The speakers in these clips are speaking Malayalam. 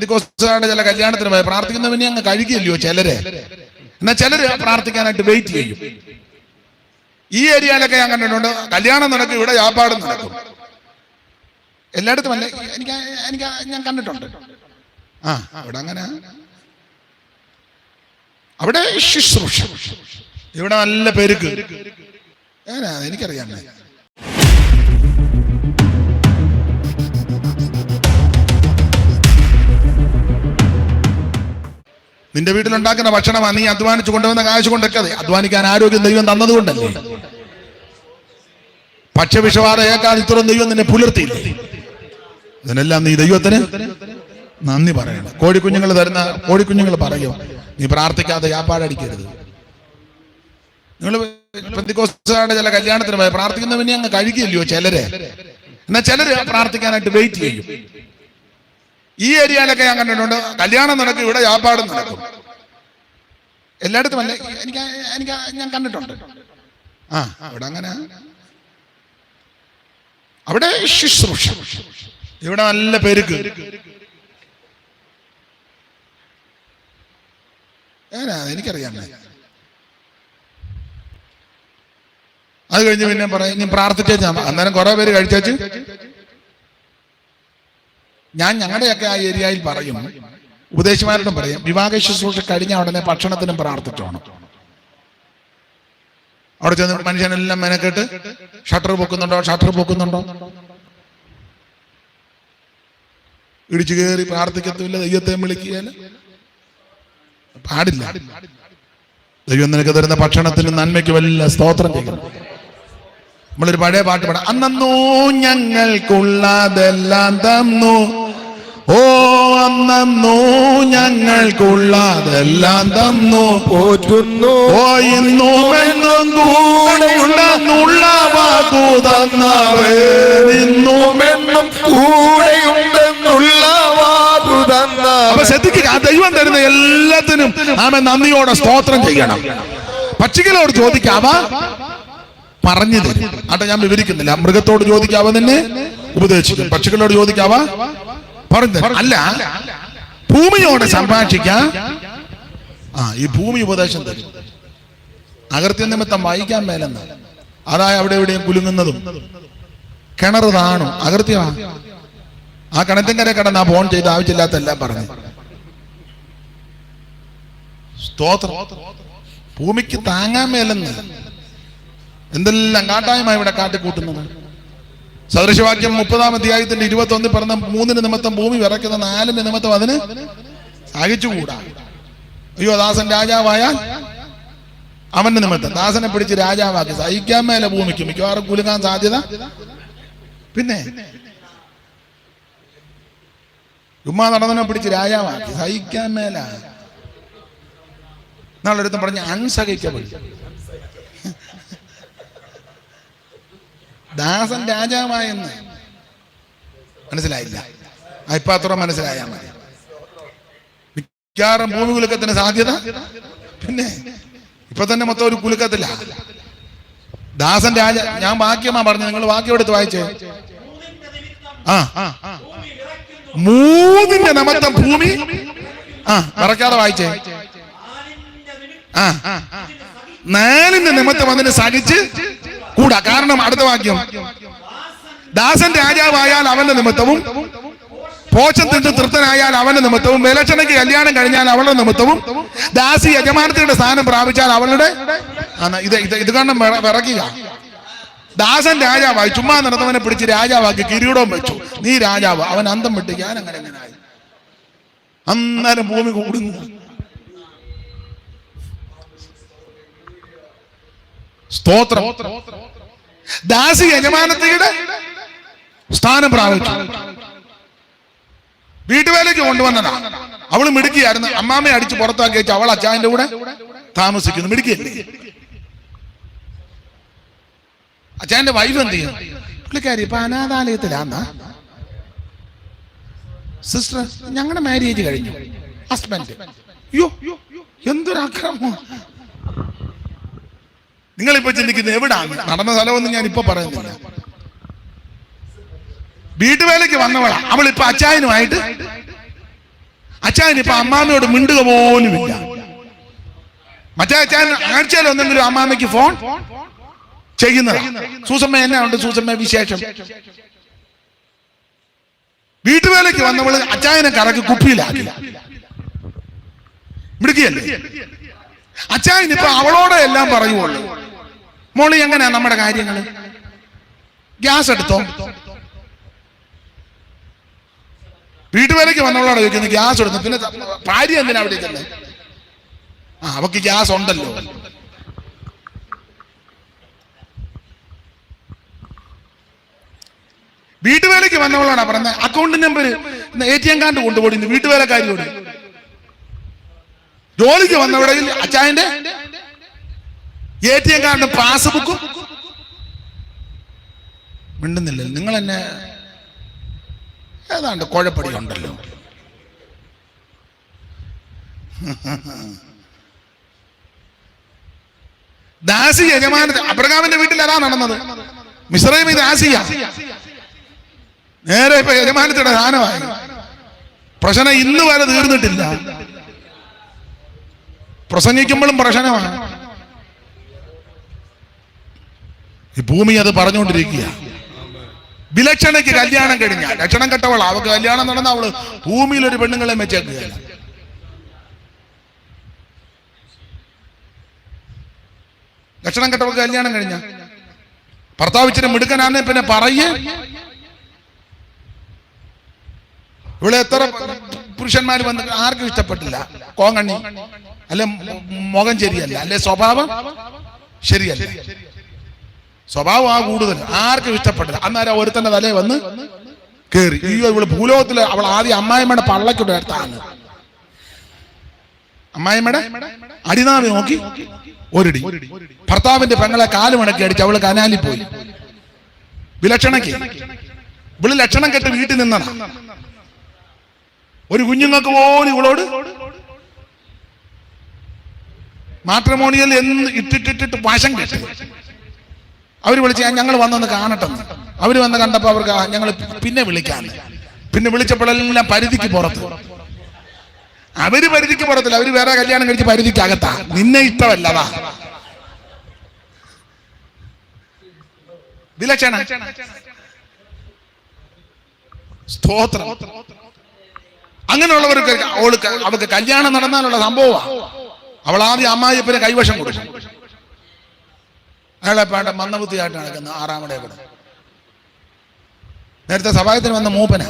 ചില കല്യാണത്തിന് പോയി പ്രാർത്ഥിക്കുന്നവനെ അങ്ങ് കഴിക്കില്ലയോ ചിലര്. എന്നാൽ ചിലര് പ്രാർത്ഥിക്കാനായിട്ട് വെയിറ്റ് ചെയ്യും. ഈ ഏരിയയിലൊക്കെ ഞാൻ കണ്ടിട്ടുണ്ട്. കല്യാണം നടക്കും, ഇവിടെ വ്യാപാരം നടക്കും. എല്ലായിടത്തും അല്ല, എനിക്ക് ഞാൻ കണ്ടിട്ടുണ്ട്. അവിടെ അങ്ങനെ, അവിടെ ശുശ്രൂഷ, ഇവിടെ നല്ല പെരുക്ക്. എനിക്കറിയാം. നിന്റെ വീട്ടിലുണ്ടാക്കുന്ന ഭക്ഷണമാണ് നീ അധ്വാനിച്ചു കൊണ്ടുവന്ന കാശ് കൊണ്ടൊക്കെ. അധ്വാനിക്കാൻ ആരോഗ്യം ദൈവം തന്നതുകൊണ്ടല്ലേ. ഭക്ഷ്യവിഷവാദം ഏക്കാതെ ഇത്രയും ദൈവം നിന്നെ പുലർത്തിയില്ലേ. ഇതിനെല്ലാം നീ ദൈവത്തിന് നന്ദി പറയണം. കോഴിക്കുഞ്ഞുങ്ങൾ തരുന്ന കോഴിക്കുഞ്ഞുങ്ങൾ പറയും, നീ പ്രാർത്ഥിക്കാതെ വ്യാപാരടിക്കരുത്. നിങ്ങൾ പെന്തിക്കോസ്തുകാരുടെ ചില കല്യാണത്തിന് പോയി പ്രാർത്ഥിക്കുന്നവനെ അങ്ങ് കഴിക്കില്ലയോ ചിലര്. എന്നാൽ ചിലര് പ്രാർത്ഥിക്കാനായിട്ട് വെയിറ്റ് ചെയ്യും. ഈ ഏരിയയിലൊക്കെ ഞാൻ കണ്ടിട്ടുണ്ട്. കല്യാണം നടക്കും, ഇവിടെ വ്യാപാരം നടക്കും. എല്ലായിടത്തും അല്ല, എനിക്ക് ഞാൻ കണ്ടിട്ടുണ്ട്. അവിടെ അങ്ങനെ, അവിടെ ശുശ്രൂഷ, ഇവിടെ നല്ല പെരുക്ക്. എനിക്കറിയാം. അത് കഴിഞ്ഞ് പിന്നെ പറയാം, നീ പ്രാർത്ഥിച്ചാ. അന്നേരം കുറെ പേര് കഴിച്ചു. ഞാൻ ഞങ്ങളുടെയൊക്കെ ആ ഏരിയയിൽ പറയും, ഉപദേശമാരോടും പറയും, വിവാഹ ശുശ്രൂഷ കഴിഞ്ഞ ഉടനെ ഭക്ഷണത്തിനും പ്രാർത്ഥിച്ചോണം. അവിടെ ചെന്ന് മനുഷ്യനെല്ലാം മെനക്കെട്ട് ഷട്ടർ പൊക്കുന്നുണ്ടോ, ഇടിച്ചു കയറി പ്രാർത്ഥിക്കത്തില്ല, ദൈവത്തെ വിളിക്കുകയല്ല, പാടില്ല. ദൈവം നിനക്ക് തരുന്ന ഭക്ഷണത്തിന് നന്മയ്ക്ക് വല്ല സ്തോത്രം ചെയ്യണം. നമ്മളൊരു പഴയ പാട്ട് പാടാം. അന്നോ ഞങ്ങൾക്കുള്ളതെല്ലാം തന്നു, ഓ അന്നോ ഞങ്ങൾക്കുള്ളതെല്ലാം തന്നു, പോറ്റുന്നു. ഓ ഇന്നും എന്നും കൂടെയുണ്ടെന്നുള്ള വാക്കു തന്നവേ, ഇന്നും എന്നും കൂടെയുണ്ടെന്നുള്ള വാക്കു തന്നവേ. അപ്പൊ ശ്രദ്ധിക്കുക, ദൈവം തരുന്ന എല്ലാത്തിനും നാം നന്ദിയോടെ സ്തോത്രം ചെയ്യണം. പക്ഷികളോട് ചോദിക്കാവ പറഞ്ഞു തരും. അട്ടെ, ഞാൻ വിവരിക്കുന്നില്ല. മൃഗത്തോട് ചോദിക്കാവ നിന്നെ ഉപദേശിക്കും, പക്ഷികളോട് ചോദിക്കാവ പറഞ്ഞു തരും. അല്ല, ഭൂമിയോട് സംഭാഷിക്കാം. ഈ ഭൂമി ഉപദേശം തരും. അകർത്യ നിമിത്തം വായിക്കാൻ മേലെന്ന്, അതായത് അവിടെ എവിടെയും കുലുങ്ങുന്നതും കിണർ താണും അകൃത്യമാണ്. ആ കിണറ്റിൻകര കിടന്ന് ഫോൺ ചെയ്ത് ആവശ്യമില്ലാത്ത എല്ലാം പറഞ്ഞു. സ്തോത്രം. ഭൂമിക്ക് താങ്ങാൻ മേലെന്ന് എന്തെല്ലാം കാട്ടായ്മ ഇവിടെ കാട്ടിക്കൂട്ടുന്നത്. സദൃശവാക്യം 30-ാം അധ്യായത്തിന്റെ 21 പറഞ്ഞ 3 നിമിത്തം ഭൂമി വിറയ്ക്കുന്ന 4 നിമിത്തം അതിന് സഹിച്ചുകൂടാ. അയ്യോ, ദാസൻ രാജാവായാൽ അവന്റെ നിമിത്തം ദാസനെ പിടിച്ച് രാജാവാക്കി. സഹിക്കാൻ മേലെ ഭൂമിക്ക് മിക്കവാറും കുലുങ്ങാൻ സാധ്യത. പിന്നെ ചുമ്മാ നടന്നവനെ പിടിച്ച് രാജാവാക്കി, സഹിക്കാൻ മേല. നാളെടുത്തും പറഞ്ഞ് അൺസഹിക്കബിൾ. ദാസൻ രാജാവായെന്ന് മനസ്സിലായില്ല. ഇപ്പൊ അത്ര മനസ്സിലായാൽ മതി. മിക്കവാറും ഭൂമി കുലുക്കത്തിന് സാധ്യത. പിന്നെ ഇപ്പൊ തന്നെ മൊത്തം ഒരു കുലുക്കത്തില്ല. ദാസൻ രാജ, ഞാൻ വാക്യമാ പറഞ്ഞു, നിങ്ങൾ വാക്യം എടുത്ത് വായിച്ചേ. 3 നിമിത്തം ഭൂമി വിറയ്ക്കാതെ വായിച്ചേ. 4 നിമിത്തം അതിന് സഹിച്ച് കൂടാ. കാരണം അടുത്ത വാക്യം, ദാസൻ രാജാവായാൽ അവന്റെ നിമിത്തവും, പോഷൻ തിട്ട് തൃപ്തനായാൽ അവന്റെ നിമിത്തവും, വിലക്ഷണയ്ക്ക് കല്യാണം കഴിഞ്ഞാൽ അവളുടെ നിമിത്തവും, ദാസി യജമാനത്തിയുടെ സ്ഥാനം പ്രാപിച്ചാൽ അവളുടെ. ഇത് കാരണം വിറക്കുക. ദാസൻ രാജാവായി, ചുമ്മാ നടന്നവനെ പിടിച്ച് രാജാവാക്കി കിരീടവും വെച്ചു. നീ രാജാവ്. അവൻ അന്തം വിട്ട് ഞാൻ എങ്ങനെയായി. അന്നേരം ഭൂമി കൂടുന്നു. സ്തോത്രം. ദാസി യജമാനത്തിയുടെ സ്ഥാനം പ്രാപിച്ചു. വീട്ടുവേലയ്ക്ക് കൊണ്ടുവന്നതാ. അവള് മിടുക്കിയായിരുന്നു. അമ്മാമ്മയെ അടിച്ച് പുറത്താക്കി വെച്ച് അവൾ അച്ചായന്റെ കൂടെ താമസിക്കുന്നു. മിടുക്കിയല്ലേ. അച്ചായന്റെ വൈഫ് എന്ത് ചെയ്യും? പുള്ളിക്കാരി ഇപ്പൊ അനാഥാലയത്തിലാന്നാ. സിസ്റ്റർ, ഞങ്ങളുടെ മാരേജ് കഴിഞ്ഞു. ഹസ്ബൻഡ്, അയ്യോ എന്തൊരക്രമം. നിങ്ങളിപ്പോ ചിന്തിക്കുന്നത് എവിടാണ് നടന്ന സ്ഥലമൊന്നും ഞാൻ ഇപ്പൊ പറയുന്നില്ല. വീട്ടുവേലയ്ക്ക് വന്നവളാ അവളിപ്പോ അച്ചായനുമായിട്ട് അച്ചായനിപ്പോ അമ്മാമ്മയോട് മിണ്ടുക പോലുമില്ല. മറ്റേ അച്ചായൻ ആഴ്ചയിൽ ഒന്നെങ്കിലും അമ്മാമ്മയ്ക്ക് ഫോൺ ചെയ്യുന്നതാ. സൂസമ്മ എന്നാ ഉണ്ട് സൂസമ്മ വിശേഷം? വീട്ടുവേലയ്ക്ക് വന്നവള് അച്ചായനെ കറക്കി കുപ്പിയിലാക്കി മിടുക്കിയല്ലേ. അച്ചായനിപ്പോ അവളോടെ എല്ലാം പറയുള്ളൂ. മോളി എങ്ങനെയാ നമ്മുടെ കാര്യങ്ങള്? ഗ്യാസ് എടുത്തോ? വീട്ടുവേലയ്ക്ക് വന്നവളോടെ ചോദിക്കുന്നത് ഗ്യാസ് എടുത്തു. പിന്നെ ഭാര്യ എന്തിനാ അവിടെ ചെല്ലേ? അവക്ക് ഗ്യാസ് ഉണ്ടല്ലോ. വീട്ടുവേലയ്ക്ക് വന്നവളാണ് പറഞ്ഞത് അക്കൗണ്ട് നമ്പർ ATM കാർഡ് കൊണ്ടുപോയി വീട്ടുവേലക്കാരിയോട്. ജോലിക്ക് വന്നവിടെ അച്ചായന്റെ ATM കാർഡും പാസ്ബുക്കും മിണ്ടുന്നില്ല. നിങ്ങൾ എന്നെ ഏതാണ്ട് കുഴപ്പടി ഉണ്ടല്ലോ. ദാസി യജമാന അബ്രഹാമിന്റെ വീട്ടിൽ അതാ നടന്നത്. മിസ്രൈമി ദാസിയ നേരെ ഇപ്പൊ യജമാനത്തിന്റെ സ്ഥാനമായി. പ്രശ്നം ഇന്ന് വരെ തീർന്നിട്ടില്ല. പ്രസംഗിക്കുമ്പോഴും പ്രശ്നമാണ്. ഈ ഭൂമി അത് പറഞ്ഞുകൊണ്ടിരിക്കുക. വിലക്ഷണയ്ക്ക് കല്യാണം കഴിഞ്ഞ ലക്ഷണം കെട്ടവള അവക്ക് കല്യാണം നടന്ന അവള് ഭൂമിയിൽ ഒരു പെണ്ണുങ്ങളെ വെച്ചേക്കുകയല്ല. ലക്ഷണം കെട്ടവൾക്ക് കല്യാണം കഴിഞ്ഞ ഭർത്താവ് ഇച്ചിരി മിടുക്കനാന്നെ പിന്നെ പറയേ. ഇവിടെ എത്ര പുരുഷന്മാർ വന്ന് ആർക്കും ഇഷ്ടപ്പെട്ടില്ല. കോങ്ങണ്ണി അല്ലെ മുഖം ശരിയല്ല, അല്ലെ സ്വഭാവം ശരിയല്ല. സ്വഭാവം കൂടുതൽ ആർക്കും ഇഷ്ടപ്പെട്ടില്ല. അന്നേരം ഒരുത്തന്റെ തലേ വന്ന് കേറി. ഈ ഇവള് ഭൂലോകത്തില് അവൾ ആദ്യം അമ്മായിമ്മയുടെ പള്ളയ്ക്കൊണ്ട് എടുത്താണ്. അമ്മായിമ്മയുടെ അടിനാവി നോക്കി ഒരിടി. ഭർത്താവിന്റെ പെങ്ങളെ കാലുമണക്കി അടിച്ച് അവള് കനാലിൽ പോയി. വിലക്ഷണക്ക് ഇവള് ലക്ഷണം കെട്ട് വീട്ടിൽ നിന്നാണ്. ഒരു കുഞ്ഞുങ്ങൾക്ക് പോലും ഇവളോട് മാട്രിമോണിയൽ എന്ന് ഇട്ടിട്ടിട്ട് വശം കെട്ടി. അവര് വിളിച്ച് ഞങ്ങൾ വന്നൊന്ന് കാണട്ടെന്ന്. അവര് വന്ന് കണ്ടപ്പോ അവർക്ക് ഞങ്ങൾ പിന്നെ വിളിക്കാന്ന്. പിന്നെ വിളിച്ചപ്പോഴെല്ലാം പരിധിക്ക് പുറത്ത്. അവര് പരിധിക്ക് പുറത്തില്ല, അവര് വേറെ കല്യാണം കഴിച്ച് പരിധിക്ക് അകത്താ. നിന്നെ ഇഷ്ടമല്ലതാ വിലക്ഷണ. സ്തോത്രം. അങ്ങനെയുള്ളവർക്ക് അവർക്ക് കല്യാണം നടന്നാലുള്ള സംഭവമാണ്. അവൾ ആദ്യം അമ്മായിയപ്പനെ കൈവശം കൊടുക്കും. അയാളെ വേണ്ട മന്ദബുദ്ധിയായിട്ട് നടക്കുന്ന ആറാമടെ കൂടെ. നേരത്തെ സഭായത്തിന് വന്ന മൂപ്പന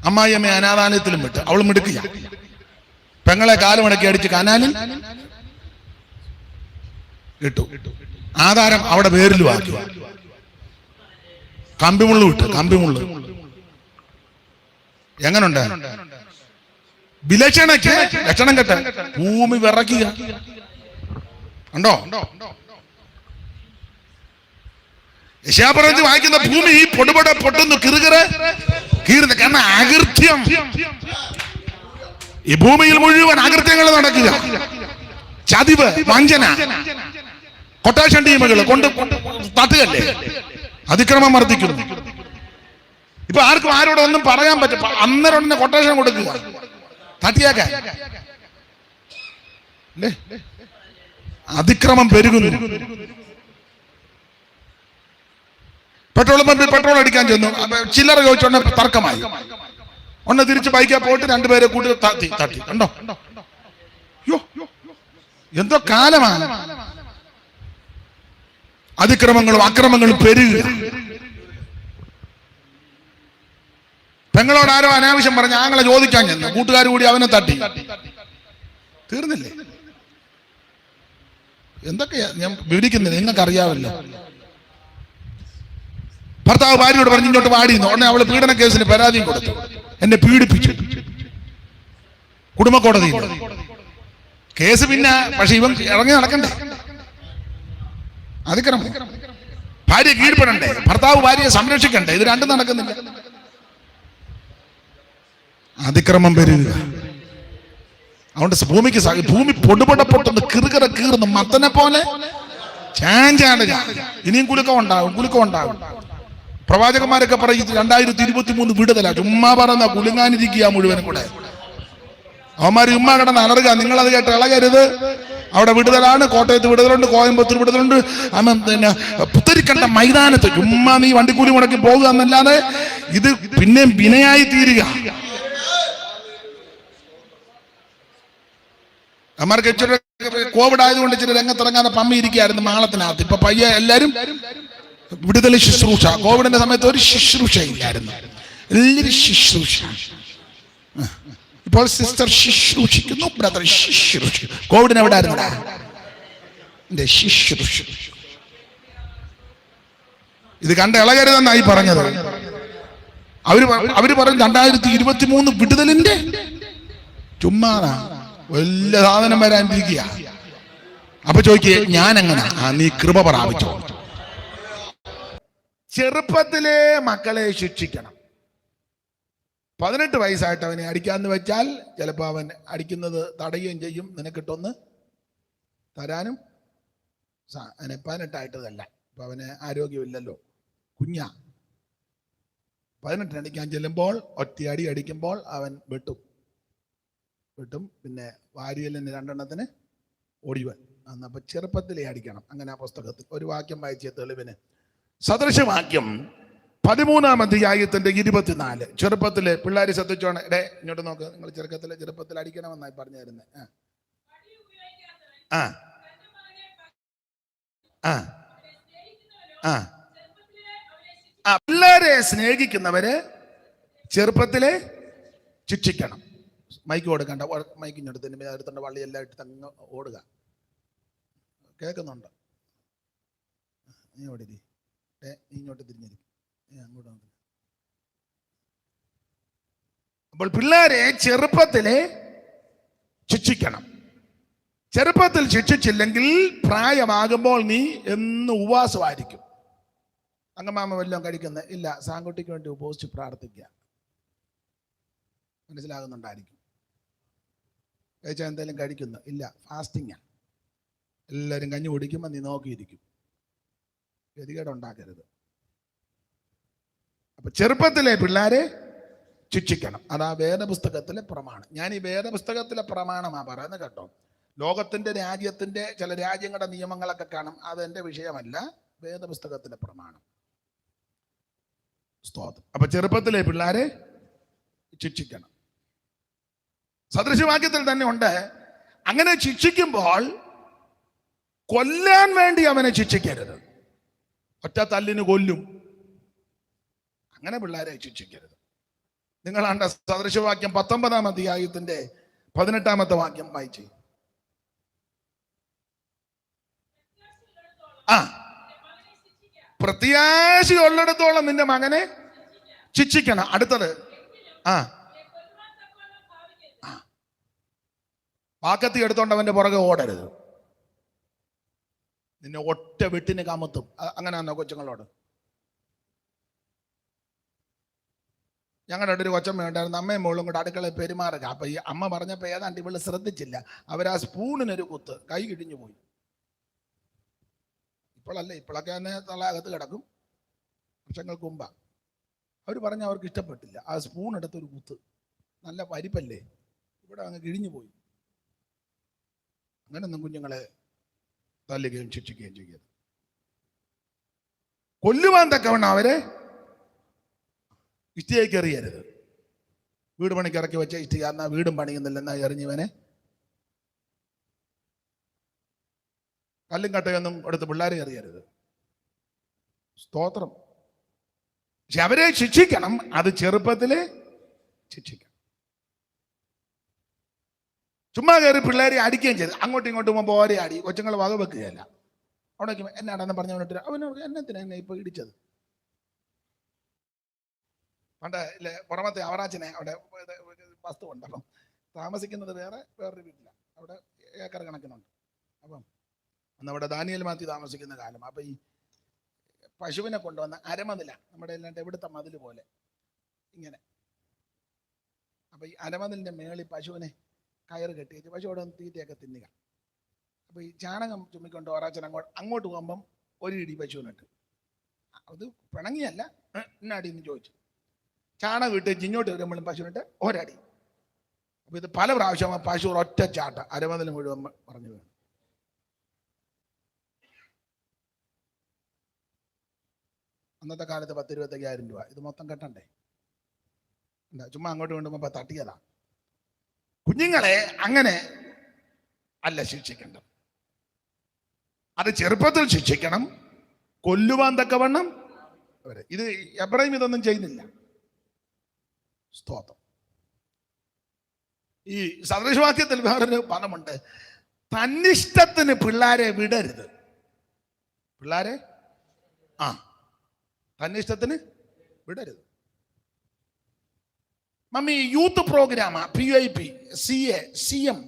അമ്മായിയമ്മയെ അനാഥാലയത്തിലും വിട്ട് അവൾ മിടുക്കിയ. പെങ്ങളെ കാലുമടക്കി അടിച്ച് കനാലിൽ ഇട്ടു. ആധാരം അവിടെ പേരിലും ആക്കി. കമ്പിമുള്ളു വിട്ട്. കമ്പിമുള്ളു എങ്ങനുണ്ട്? വിലക്ഷണയ്ക്ക് ലക്ഷണം കെട്ട ഭൂമി വിറക്കുക ഉണ്ടോ? യശയാപ്രവചനം വായിക്കുന്ന ഭൂമി പൊടുപൊട പൊട്ടുന്നു, കിറുകിറ് കീറുന്നു. കാരണം അകൃത്യം. ഈ ഭൂമിയിൽ മുഴുവൻ അകൃത്യങ്ങൾ നടക്കുക. ചതിവ്, വഞ്ചന, കൊട്ടേഷൻ ടീമുകൾ കൊണ്ട് തട്ടുകല്ലേ, അതിക്രമം വർദ്ധിക്കുന്നു. ഇപ്പൊ ആർക്കും ആരോട് ഒന്നും പറയാൻ പറ്റും. അന്നേരം ഉടനെ കൊട്ടേഷൻ കൊടുക്കുക, തട്ടിയാക്കാൻ. അതിക്രമം പെരുകുന്നു. പെട്രോൾ പമ്പിൽ പെട്രോൾ അടിക്കാൻ ചെന്നു. ചില്ലറ ചോദിച്ചോണ്ട് തർക്കമായി. ഒന്ന് തിരിച്ച് ബൈക്കിൽ പോയിട്ട് രണ്ടുപേരെ കൂട്ടി തട്ടി. കണ്ടോ? എന്തോ കാലമാണ്. അതിക്രമങ്ങളും അക്രമങ്ങളും പെരുകുക. പെങ്ങളോട് ആരോ അനാവശ്യം പറഞ്ഞ ആങ്ങളെ ചോദിക്കാൻ ചെന്നു. കൂട്ടുകാർ കൂടി അവനെ തട്ടി. തീർന്നില്ലേ? എന്തൊക്കെയാ ഞാൻ വിവരിക്കുന്നത്, നിങ്ങൾക്ക് അറിയാമല്ലോ. ഭർത്താവ് ഭാര്യയോട് പറഞ്ഞു ഇങ്ങോട്ട് വാടിയെന്നു. ഉടനെ അവള് പീഡന കേസിന് പരാതിയും കൊടുത്തു. എന്നെ പീഡിപ്പിച്ചു. കുടുംബ കോടതി കേസ്. പിന്നെ പക്ഷെ ഇവൻ ഇറങ്ങി നടക്കണ്ടേ? അതിക്രമം. ഭാര്യ കീഴ്പ്പെടണ്ടേ? ഭർത്താവ് ഭാര്യയെ സംരക്ഷിക്കണ്ടേ? ഇത് രണ്ടും നടക്കുന്നില്ല. അതിക്രമം പെരുകുക. അതുകൊണ്ട് ഭൂമി പൊടുപൊട പൊട്ടുന്നു, കിറുകിറ കീറുന്നു, മത്തനെ പോലെ ചാഞ്ചാണ്. ഇനിയും കുലുക്കം ഉണ്ടാകും. പ്രവാചകന്മാരൊക്കെ പറയും 2023 വിടുതല. ചുമ്മാ പറഞ്ഞ കുലുങ്ങാനിരിക്കുക മുഴുവനും കൂടെ. അവന്മാർ ചുമ്മാ കിടന്ന് അലറുക. നിങ്ങളത് കേട്ട് ഇളകരുത്. അവിടെ വിടുതലാണ്. കോട്ടയത്ത് വിടുതലുണ്ട്, കോയമ്പത്തൂർ വിടുതലുണ്ട്, പിന്നെ പുത്തരിക്കണ്ട മൈതാനത്ത് ചുമ്മാ നീ വണ്ടിക്കൂലി മുടക്കി പോകുക എന്നല്ലാതെ ഇത് പിന്നെ വിനയായി തീരുക. അമ്മമാർക്ക് ഇച്ചിരി കോവിഡ് ആയതുകൊണ്ട് ഇച്ചിരി രംഗത്തിറങ്ങാതെ പമ്മി ഇരിക്കുകയായിരുന്നു മാളത്തിനകത്ത്. ഇപ്പൊ പയ്യെ എല്ലാരും വിടുതൽ ശുശ്രൂഷ. കോവിഡിന്റെ സമയത്ത് ഒരു ശുശ്രൂഷ ഇല്ലായിരുന്നു, എല്ലാവരും ശുശ്രൂഷ. ഇപ്പോൾ സിസ്റ്റർ ശുശ്രൂഷിക്കുന്നു, ബ്രദർ ശുശ്രൂഷിക്കുന്നു. കോവിഡിന് എവിടെ ആയിരുന്നു ശുശ്രൂഷ? ഇത് കണ്ട ഇളകരുതെന്നായി പറഞ്ഞത്. അവര് പറഞ്ഞു 2023 വിടുതലിന്റെ ചുമ്മാതാ, വലിയ സാധനം വരാനിരിക്കുക. അപ്പൊ ചോദിക്കേ ഞാൻ എങ്ങനെ? നീ കൃപ പ്രാപിച്ചോ. ചെറുപ്പത്തിലെ മക്കളെ ശിക്ഷിക്കണം. 18 വയസ്സായിട്ട് അവനെ അടിക്കാന്ന് വെച്ചാൽ ചിലപ്പോൾ അവൻ അടിക്കുന്നത് തടയുകയും ചെയ്യും. നിനക്കിട്ടൊന്ന് തരാനും 18ആയിട്ടതല്ല. ഇപ്പൊ അവന് ആരോഗ്യമില്ലല്ലോ, കുഞ്ഞാ. 18 അടിക്കാൻ ചെല്ലുമ്പോൾ ഒറ്റയടി അടിക്കുമ്പോൾ അവൻ വെട്ടും. പിന്നെ വാരിയലിന് 2 എണ്ണത്തിന് ഓടിവൻ. അപ്പൊ ചെറുപ്പത്തിലേ അടിക്കണം. അങ്ങനെ ആ പുസ്തകത്തിൽ ഒരു വാക്യം വായിച്ച തെളിവിന് സദൃശവാക്യം 13-ാം അധ്യായത്തിന്റെ 24. ചെറുപ്പത്തില് പിള്ളേര് ശ്രദ്ധിച്ചോണം. ഇങ്ങോട്ട് നോക്ക്. നിങ്ങൾ ചെറുപ്പത്തിൽ അടിക്കണമെന്നായി പറഞ്ഞു തരുന്നത്. പിള്ളേരെ സ്നേഹിക്കുന്നവര് ചെറുപ്പത്തിലെ ശിക്ഷിക്കണം. മൈക്ക് കൊടുക്കണ്ട, മൈക്കിഞ്ഞെടുത്ത് അടുത്തുണ്ട് വള്ളിയെല്ലാം ഇട്ട് തങ്ങ് ഓടുക. കേൾക്കുന്നുണ്ട്? നീ ഓടി, നീ ഇങ്ങോട്ട് തിരിഞ്ഞിരിക്കും, അങ്ങോട്ട് നോക്കുക. അപ്പോൾ പിള്ളേരെ ചെറുപ്പത്തിലെ ശിക്ഷിക്കണം. ചെറുപ്പത്തിൽ ശിക്ഷിച്ചില്ലെങ്കിൽ പ്രായമാകുമ്പോൾ നീ എന്നും ഉപവാസമായിരിക്കും. അങ്കമാമ വല്ലതും കഴിക്കുന്ന ഇല്ല, സാങ്കുട്ടിക്ക് വേണ്ടി ഉപവസിച്ച് പ്രാർത്ഥിക്കുക. മനസ്സിലാകുന്നുണ്ടായിരിക്കും. കഴിച്ചാൽ എന്തെങ്കിലും കഴിക്കുന്നു ഇല്ല, ഫാസ്റ്റിങ്ങാ. എല്ലാവരും കഞ്ഞി കുടിക്കുമ്പോൾ നീ നോക്കിയിരിക്കും. ഗതികേടുണ്ടാക്കരുത്. അപ്പൊ ചെറുപ്പത്തിലെ പിള്ളേരെ ശിക്ഷിക്കണം. അതാ വേദപുസ്തകത്തിലെ പ്രമാണം. ഞാൻ ഈ വേദപുസ്തകത്തിലെ പ്രമാണമാ പറയുന്നത് കേട്ടോ. ലോകത്തിന്റെ രാജ്യത്തിന്റെ ചില രാജ്യങ്ങളുടെ നിയമങ്ങളൊക്കെ കാണും, അതെന്റെ വിഷയമല്ല. വേദപുസ്തകത്തിലെ പ്രമാണം. സ്തോത്രം. അപ്പൊ ചെറുപ്പത്തിലെ പിള്ളേരെ ശിക്ഷിക്കണം. സദൃശവാക്യത്തിൽ തന്നെ ഉണ്ട്. അങ്ങനെ ശിക്ഷിക്കുമ്പോൾ കൊല്ലാൻ വേണ്ടി അവനെ ശിക്ഷിക്കരുത്. ഒറ്റ തല്ലിന് കൊല്ലും. അങ്ങനെ പിള്ളേരെ ശിക്ഷിക്കരുത്. നിങ്ങളാണ്ട സദൃശവാക്യം 19-ാം അധ്യായത്തിന്റെ 18-ാമത്തെ വാക്യം വായിച്ചു. പ്രത്യാശയുള്ളിടത്തോളം നിന്റെ മകനെ ശിക്ഷിക്കണം. അടുത്തത് വാക്കത്തി എടുത്തോണ്ട് അവന്റെ പുറകെ ഓടരുത്. നിന്നെ ഒറ്റ വെട്ടിന് കമത്തും. അങ്ങനെയാണോ കൊച്ചുങ്ങളോട്? ഞങ്ങളുടെ ഒരു കൊച്ചമ്മ ഉണ്ടായിരുന്നു. അമ്മയും മോളും കൂടെ അടുക്കളയിൽ പെരുമാറുക. അപ്പൊ ഈ അമ്മ പറഞ്ഞപ്പോ ഏതാണ്ട് ഇവള് ശ്രദ്ധിച്ചില്ല. അവരാ സ്പൂണിനൊരു കുത്ത്, കൈ കിടിഞ്ഞു പോയി. ഇപ്പോഴല്ലേ, ഇപ്പോഴൊക്കെ തന്നെ തലകത്ത് കിടക്കും. വർഷങ്ങൾക്ക് മുമ്പാ. അവർ പറഞ്ഞ അവർക്ക് ഇഷ്ടപ്പെട്ടില്ല. ആ സ്പൂൺ എടുത്തൊരു കുത്ത്, നല്ല പരിപ്പല്ലേ, ഇവിടെ അങ്ങ് കിഴിഞ്ഞു പോയി. അങ്ങനെയൊന്നും കുഞ്ഞുങ്ങളെ തല്ലുകയും ശിക്ഷിക്കുകയും ചെയ്യരുത്. കൊല്ലുവാൻ തക്കവണ്ണം അവരെ ഇഷ്ടികയ്ക്ക് എറിയരുത്. വീട് പണിക്ക് ഇറക്കി വെച്ച ഇഷ്ടിക, എന്നാ വീടും പണിയുന്നില്ലെന്നാ എറിഞ്ഞവനെ. കല്ലും കട്ടയൊന്നും എടുത്ത് പിള്ളേരെ എറിയരുത്. സ്തോത്രം. പക്ഷെ അവരെ ശിക്ഷിക്കണം. അത് ചെറുപ്പത്തിലെ ശിക്ഷിക്കണം. ചുമ്മാ കയറി പിള്ളേരെ അടിക്കുകയും ചെയ്ത് അങ്ങോട്ടും ഇങ്ങോട്ടും പോകുമ്പോൾ ഓരോ അടി. കൊച്ചുങ്ങൾ വക വെക്കുകയല്ല. അവിടെ എന്നാണെന്ന് പറഞ്ഞവനിട്ട് അവനോട് എന്നത്തിനാ എന്നെ ഇപ്പൊ ഇടിച്ചത്. പണ്ട് ഇല്ലേ പുറമത്തെ അവറാച്ചനെ അവിടെ വസ്തു ഉണ്ട്. അപ്പം താമസിക്കുന്നത് വേറൊരു വീട്ടിലാണ്. അവിടെ ഏക്കർ കണക്കിനുണ്ട്. അപ്പം അന്ന് അവിടെ ദാനിയേൽ മാത്യു താമസിക്കുന്ന കാലം. അപ്പൊ ഈ പശുവിനെ കൊണ്ടുവന്ന അരമതില, നമ്മുടെ എല്ലാണ്ട് എവിടുത്തെ മതിൽ പോലെ ഇങ്ങനെ. അപ്പൊ ഈ അരമതിലിന്റെ മേളിൽ പശുവിനെ കയറ് കെട്ടി വെച്ച് പശു അവിടെ തീറ്റയൊക്കെ തിന്നുക. അപ്പൊ ഈ ചാണകം ചുമ്മിക്കൊണ്ട് ഓറാച്ചൻ അങ്ങോട്ട് പോകുമ്പം ഒരു ഇടി പശുവിനിട്ട്. അത് പിണങ്ങിയല്ല, എന്നടി എന്ന് ചോദിച്ചു. ചാണകം ഇട്ട് ഇങ്ങോട്ട് വരുമ്പോഴും പശുവിനിട്ട് ഒരടി. അപ്പൊ ഇത് പല പ്രാവശ്യം പശു ഒറ്റ ചാട്ട അരമതിൽ മുഴുവൻ പറഞ്ഞു വീണു. അന്നത്തെ കാലത്ത് 10-25,000 രൂപ. ഇത് മൊത്തം കെട്ടണ്ടേ? ചുമ്മാ അങ്ങോട്ട് കൊണ്ടുപോ തട്ടിയതാ. കുഞ്ഞുങ്ങളെ അങ്ങനെ അല്ല ശിക്ഷിക്കേണ്ടത്. അത് ചെറുപ്പത്തിൽ ശിക്ഷിക്കണം, കൊല്ലുവാൻ തക്കവണ്ണം അവരെ. ഇത് എബ്രാഹിം ഇതൊന്നും ചെയ്യുന്നില്ല. സ്തോത്രം. ഈ സദൃശവാക്യത്തിൽ വേറൊരു പദമുണ്ട്, തന്നിഷ്ടത്തിന് പിള്ളാരെ വിടരുത്. പിള്ളാരെ തന്നിഷ്ടത്തിന് വിടരുത്. മമ്മി യൂത്ത് പ്രോഗ്രാമാ, PIP, CA, CM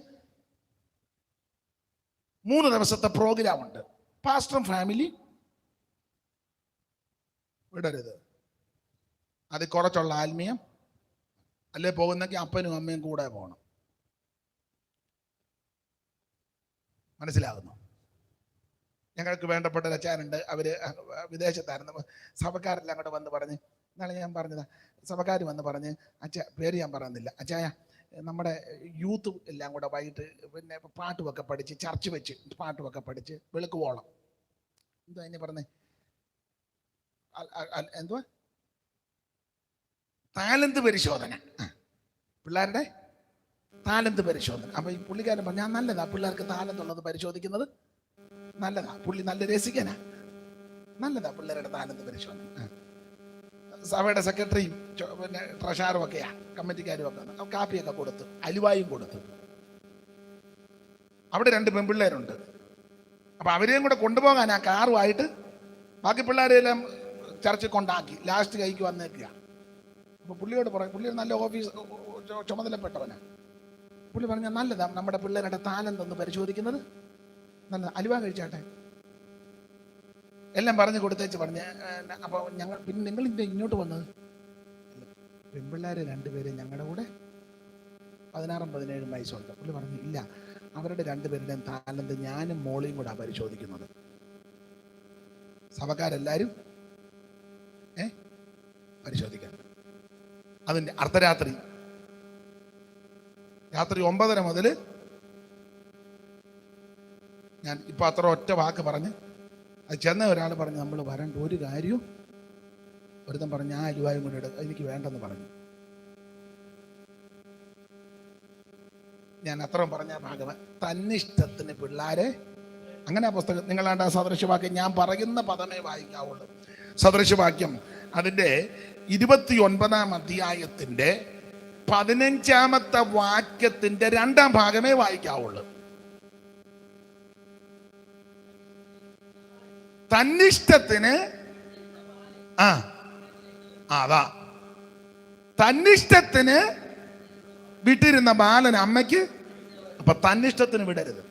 3 ദിവസത്തെ പ്രോഗ്രാം ഉണ്ട്. പാസ്റ്ററും ഫാമിലി വിടരുത്. അത് കുറച്ചുള്ള ആത്മീയം. അല്ലേ പോകുന്നെങ്കിൽ അപ്പനും അമ്മയും കൂടെ പോകണം. മനസ്സിലാകുന്നു? ഞങ്ങൾക്ക് വേണ്ടപ്പെട്ട രച്ചാനുണ്ട്, അവര് വിദേശത്തായിരുന്നു. സഭക്കാരെല്ലാം കൂടെ വന്ന് പറഞ്ഞ്, എന്നാണ് ഞാൻ പറഞ്ഞത്, സഭക്കാർ വന്ന് പറഞ്ഞ്, പേര് ഞാൻ പറയുന്നില്ല, അച്ചായ നമ്മുടെ യൂത്ത് എല്ലാം കൂടെ വൈകിട്ട് പിന്നെ പാട്ടുമൊക്കെ പഠിച്ച് ചർച്ച് വെച്ച് പാട്ടുമൊക്കെ പഠിച്ച് വെളുക്കുവോളം എന്താ അതിനെ പറഞ്ഞേ, എന്തുവാ, താലന്ത് പരിശോധന, പിള്ളേരുടെ താലന്ത് പരിശോധന. അപ്പൊ ഈ പുള്ളിക്കാരൻ പറഞ്ഞു, ഞാൻ നല്ലതാ പിള്ളേർക്ക് താലന്തുള്ളത് പരിശോധിക്കുന്നത്, നല്ലതാ. പുള്ളി നല്ല രസികനാ, നല്ലതാ പിള്ളേരുടെ താലന്ത് പരിശോധന. സഭയുടെ സെക്രട്ടറിയും പിന്നെ ട്രഷാറും ഒക്കെയാ, കമ്മിറ്റിക്കാരും ഒക്കെ കാപ്പിയൊക്കെ കൊടുത്തു, അലുവായും കൊടുത്തു. അവിടെ 2 പെൺപിള്ളേരുണ്ട്. അപ്പൊ അവരെയും കൂടെ കൊണ്ടുപോകാൻ ആ കാറുമായിട്ട് ബാക്കി പിള്ളേരെല്ലാം ചർച്ചിൽ കൊണ്ടാക്കി. ലാസ്റ്റ് കൈക്ക് വന്നേക്കുക. അപ്പൊ പുള്ളിയോട് പറയും, പുള്ളി നല്ല ഓഫീസ് ചുമതലപ്പെട്ടവനാ. പുള്ളി പറഞ്ഞ, നല്ലതാ നമ്മുടെ പിള്ളേരുടെ താലന്തൊന്ന് പരിശോധിക്കുന്നത്, നല്ലതാ, അലുവ കഴിച്ചാട്ടെ എല്ലാം പറഞ്ഞു കൊടുത്തേച്ച് പറഞ്ഞ്. അപ്പൊ ഞങ്ങൾ പിന്നെ നിങ്ങൾ ഇങ്ങോട്ട് വന്നത്, പെൺപിള്ളേരെ 2 പേര് ഞങ്ങളുടെ കൂടെ 16-17 വയസ്സുണ്ട്. പുള്ളി പറഞ്ഞു, ഇല്ല അവരുടെ 2 പേരുടെയും താലന്ത് ഞാനും മോളിയും കൂടെ പരിശോധിക്കുന്നത്. സഭക്കാരെല്ലാരും പരിശോധിക്കാൻ. അതിന്റെ അർദ്ധരാത്രി, രാത്രി 9:30 മുതൽ ഞാൻ ഇപ്പൊ അത്ര ഒറ്റ വാക്ക് പറഞ്ഞ് അത് ചെന്ന ഒരാൾ പറഞ്ഞു, നമ്മൾ വരണ്ട ഒരു കാര്യവും. ഒരുത്തൻ പറഞ്ഞു, ആ അലുവായും കൂടെ എടുത്ത് എനിക്ക് വേണ്ടെന്ന് പറഞ്ഞു. ഞാൻ അത്രയും പറഞ്ഞ ഭാഗം തന്നിഷ്ടത്തിന് പിള്ളാരെ അങ്ങനെ. ആ പുസ്തകം നിങ്ങളാണ്ട് ആ സദൃശവാക്യം ഞാൻ പറയുന്ന പദമേ വായിക്കാവുള്ളൂ. സദൃശവാക്യം അതിൻ്റെ 29-ാം അധ്യായത്തിന്റെ 15-ാമത്തെ വാക്യത്തിന്റെ 2-ാം ഭാഗമേ വായിക്കാവുള്ളൂ. തന്നിഷ്ടത്തിന് അതാ തന്നിഷ്ടത്തിന് വിട്ടിരുന്ന ബാലൻ അമ്മയ്ക്ക്, അപ്പൊ തന്നിഷ്ടത്തിന് വിടരുത്.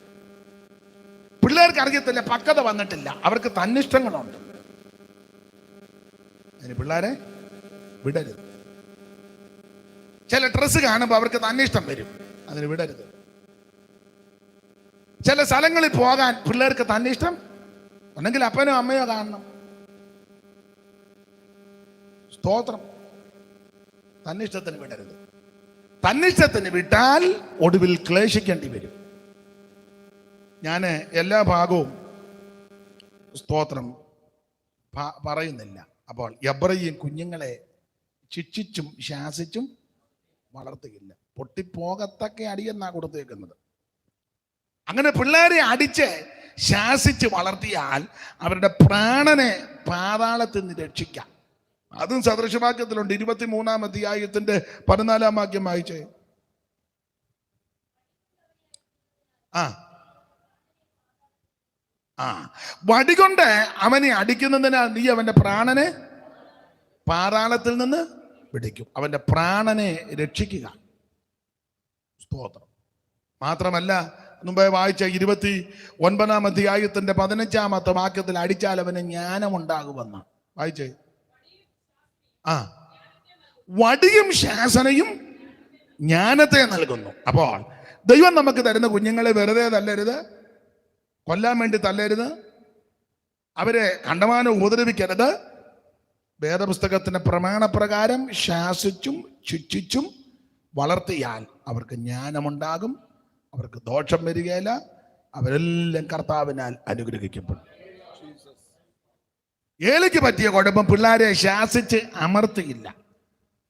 പിള്ളേർക്ക് അറിയത്തില്ല, പക്വത വന്നിട്ടില്ല, അവർക്ക് തന്നിഷ്ടങ്ങളുണ്ട്. അതിന് പിള്ളേരെ വിടരുത്. ചില ഡ്രസ്സ് കാണുമ്പോൾ അവർക്ക് തന്നിഷ്ടം വരും, അതിന് വിടരുത്. ചില സ്ഥലങ്ങളിൽ പോകാൻ പിള്ളേർക്ക് തന്നിഷ്ടം ഉണ്ടെങ്കിൽ അപ്പനോ അമ്മയോ കാണണം. സ്തോത്രം. തന്നിഷ്ടത്തിന് വിടരുത്. തന്നിഷ്ടത്തിന് വിട്ടാൽ ഒടുവിൽ ക്ലേശിക്കേണ്ടി വരും. ഞാൻ എല്ലാ ഭാഗവും സ്തോത്രം പറയുന്നില്ല. അപ്പോൾ എബ്രാഹിം കുഞ്ഞുങ്ങളെ ശിക്ഷിച്ചും ശാസിച്ചും വളർത്തുകയില്ല. പൊട്ടിപ്പോകത്തക്ക അടിയെന്നാ കൊടുത്തേക്കുന്നത്. അങ്ങനെ പിള്ളേരെ അടിച്ച് ശാസിച്ച് വളർത്തിയാൽ അവരുടെ പ്രാണനെ പാതാളത്തിൽ നിന്ന് രക്ഷിക്കാം. അതും സദൃശവാക്യത്തിലുണ്ട്. 23-ാം അധ്യായത്തിന്റെ 14-ാം വാക്യം വായിച്ചേ. വടികൊണ്ട് അവനെ അടിക്കുന്നതിനാൽ നീ അവന്റെ പ്രാണനെ പാതാളത്തിൽ നിന്ന് പിടിക്കും. അവന്റെ പ്രാണനെ രക്ഷിക്കുക. സ്തോത്രം. മാത്രമല്ല, മുമ്പേ വായിച്ച 29-ാം അധ്യായത്തിന്റെ 15-ാമത്തെ വാക്യത്തിൽ അടിച്ചാൽ അവന് ജ്ഞാനമുണ്ടാകുമെന്ന് വായിച്ചേ. വടിയും ശാസനയും ജ്ഞാനത്തെ നൽകുന്നു. അപ്പോൾ ദൈവം നമുക്ക് തരുന്ന കുഞ്ഞുങ്ങളെ വെറുതെ തല്ലരുത്, കൊല്ലാൻ വേണ്ടി തല്ലരുത്, അവരെ കണ്ടമാനം ഉപദ്രവിക്കരുത്. വേദപുസ്തകത്തിന്റെ പ്രമാണപ്രകാരം ശാസിച്ചും ശിക്ഷിച്ചും വളർത്തിയാൽ അവർക്ക് ജ്ഞാനമുണ്ടാകും, അവർക്ക് ദോഷം വരികയില്ല, അവരെല്ലാം കർത്താവിനാൽ അനുഗ്രഹിക്കപ്പെടും. ഏലിക്ക് പറ്റിയ കുഴപ്പം പിള്ളേരെ ശാസിച്ച് അമർത്തിയില്ല.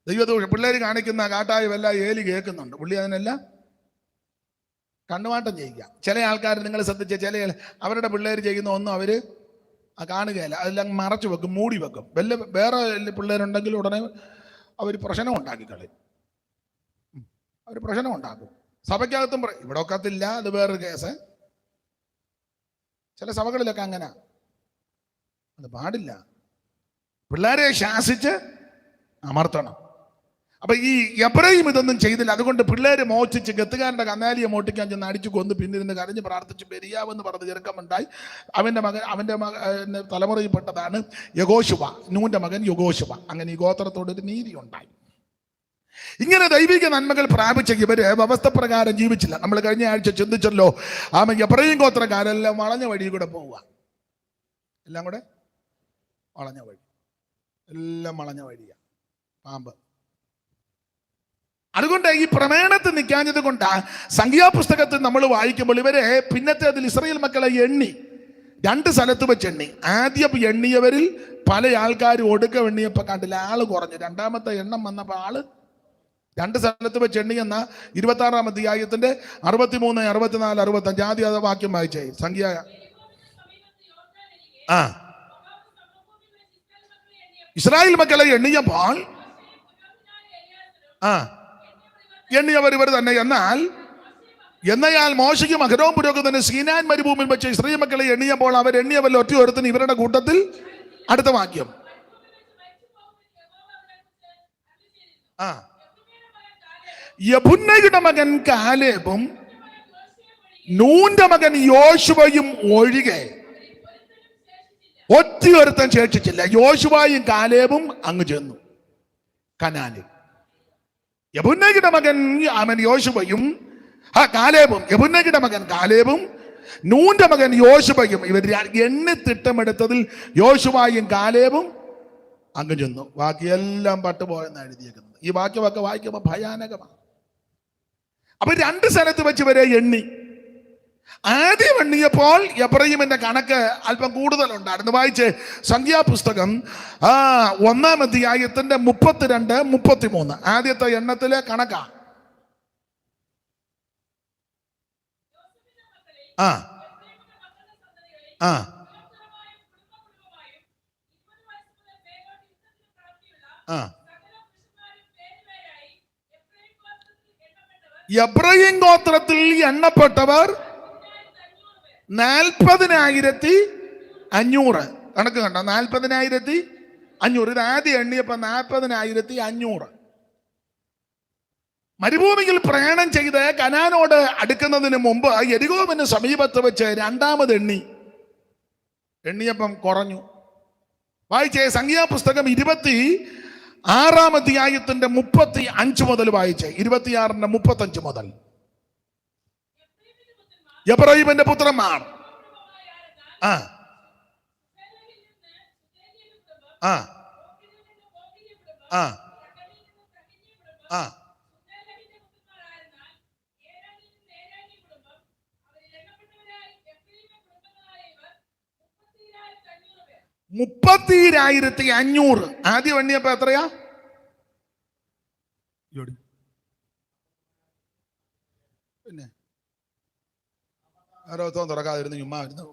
ദൈവദോഷം പിള്ളേർ കാണിക്കുന്ന കാട്ടായവല്ല ഏലി കേൾക്കുന്നുണ്ട്. പുള്ളി അതിനെല്ലാം കണ്ണുമാട്ടം ചെയ്യുക. ചില ആൾക്കാർ നിങ്ങൾ ശ്രദ്ധിച്ച ചില അവരുടെ പിള്ളേർ ചെയ്യുന്ന ഒന്നും അവർ കാണുകയില്ല, അതെല്ലാം മറച്ചു വെക്കും, മൂടി വെക്കും. വേറെ പിള്ളേരുണ്ടെങ്കിൽ ഉടനെ അവർ പ്രശ്നം ഉണ്ടാക്കി കളയും. അവർ പ്രശ്നം ഉണ്ടാക്കും. സഭയ്ക്കകത്തും ഇവിടെ ഒക്കത്തില്ല, അത് വേറൊരു കേസ്. ചില സഭകളിലൊക്കെ അങ്ങനെ, അത് പാടില്ല. പിള്ളേരെ ശാസിച്ച് അമർത്തണം. അപ്പൊ ഈ എബ്രഹാം ഇതൊന്നും ചെയ്തില്ല. അതുകൊണ്ട് പിള്ളേര് മോചിച്ച് ഗത്തുകാരന്റെ കന്നാലിയെ മോട്ടിക്കാൻ ചെന്ന് അടിച്ചു കൊന്ന് പിന്നിരുന്ന് കരഞ്ഞ് പ്രാർത്ഥിച്ച് പെരിയാവെന്ന് പറഞ്ഞ് ചെറുക്കമുണ്ടായി. അവന്റെ മകൻ തലമുറയിൽപ്പെട്ടതാണ് യഹോശുവ, നൂന്റെ മകൻ യഹോശുവ. അങ്ങനെ ഈ ഗോത്രത്തോടൊരു നീതി ഉണ്ടായി. ഇങ്ങനെ ദൈവിക നന്മകൾ പ്രാപിച്ച ഇവര് വ്യവസ്ഥ പ്രകാരം ജീവിച്ചില്ല. നമ്മൾ കഴിഞ്ഞ ആഴ്ച ചിന്തിച്ചല്ലോ, എബ്രഹാം ഗോത്രക്കാരെല്ലാം വളഞ്ഞ വഴി കൂടെ പോവുക. എല്ലാം കൂടെ വളഞ്ഞ വഴി, എല്ലാം വളഞ്ഞ വഴിയാ, പാമ്പ്. അതുകൊണ്ട് ഈ പ്രമേണത്തിൽ നിൽക്കാഞ്ഞത് കൊണ്ടാ സംഖ്യാപുസ്തകത്തിൽ നമ്മൾ വായിക്കുമ്പോൾ ഇവരെ പിന്നത്തെ അതിൽ ഇസ്രായേൽ മക്കളെ എണ്ണി 2 സ്ഥലത്ത് വെച്ച് എണ്ണി. ആദ്യം എണ്ണിയവരിൽ പല ആൾക്കാരും ഒടുക്ക എണ്ണിയപ്പോൾ കണ്ടില്ല, ആള് കുറഞ്ഞു. രണ്ടാമത്തെ എണ്ണം വന്നപ്പോൾ ആള് 2 സ്ഥലത്ത് വെച്ച് എണ്ണിയെന്ന 26-ാം അധ്യായത്തിന്റെ 63, 64, 65 ആദ്യ വാക്യം വായിച്ചേ. സംഖ്യ ഇസ്രായേൽ മക്കളെ എണ്ണിയപ്പോൾ എണ്ണിയവർ ഇവർ തന്നെ. എന്നയാൽ മോശയ്ക്കും അഹരോൻ പുരോഹിതനും സീനാൻ മരുഭൂമിയിൽ വെച്ച് ഇസ്രായേൽ മക്കളെ എണ്ണിയപ്പോൾ അവർ എണ്ണിയവരിൽ ഒറ്റയൊരുത്തൻ ഇവരുടെ കൂട്ടത്തിൽ. അടുത്ത വാക്യം യെഫുന്നെയുടെ മകൻ കാലേബും നൂന്റെ മകൻ യോശുവയും ഒഴികെ ഒറ്റയൊരുത്തൻ ശേഷിച്ചില്ല. യോശുവയും കാലേബും അങ്ങ് ചെന്നു കനാനിൽ. യെഫുന്നെയുടെ മകൻ യോശുവയും കാലേബും, യെഫുന്നെയുടെ മകൻ കാലേബും നൂന്റെ മകൻ യോശുവയും ഇവർ എണ്ണി തിട്ടമെടുത്തതിൽ യോശുവയും കാലേബും അങ്ങ് ചെന്നു. ബാക്കിയെല്ലാം പട്ടുപോയെന്ന് എഴുതിയേക്കുന്നത്. ഈ വാക്യമൊക്കെ വായിക്കുമ്പോൾ ഭയാനകമാണ്. അപ്പൊ 2 സ്ഥലത്ത് വെച്ച് വരെ എണ്ണി. ആദ്യം എണ്ണിയപ്പോൾ എബ്രഹാമിന്റെ കണക്ക് അല്പം കൂടുതലുണ്ടായിരുന്നു. വായിച്ച് സംഖ്യാപുസ്തകം 1-ാം അധ്യായത്തിന്റെ 32, 33 ആദ്യത്തെ എണ്ണത്തിലെ കണക്കാ. എബ്രഹാം ഗോത്രത്തിൽ എണ്ണപ്പെട്ടവർ 40,500. കണക്ക് കണ്ടോ? 40,500. ഇത് ആദ്യം എണ്ണിയപ്പോ 40,500. മരുഭൂമിയിൽ പ്രയാണം ചെയ്ത് കനാനോട് അടുക്കുന്നതിന് മുമ്പ് യെരിഹോവിന് സമീപത്ത് വെച്ച് 2ാമത് എണ്ണിയപ്പം കുറഞ്ഞു. വായിച്ചേ സംഖ്യാപുസ്തകം 26-ാം അധ്യായത്തിന്റെ 35 മുതൽ വായിച്ചേ. 26-ന്റെ 35 മുതൽ. എബ്രഹാമിന്റെ പുത്രന്മാർ $30,500. ആദ്യം എണ്ണിയപ്പോ എത്രയാ? പിന്നെ ആരോത്തം തുറക്കാതിരുന്നു ചുമ്മാ വരുന്നു.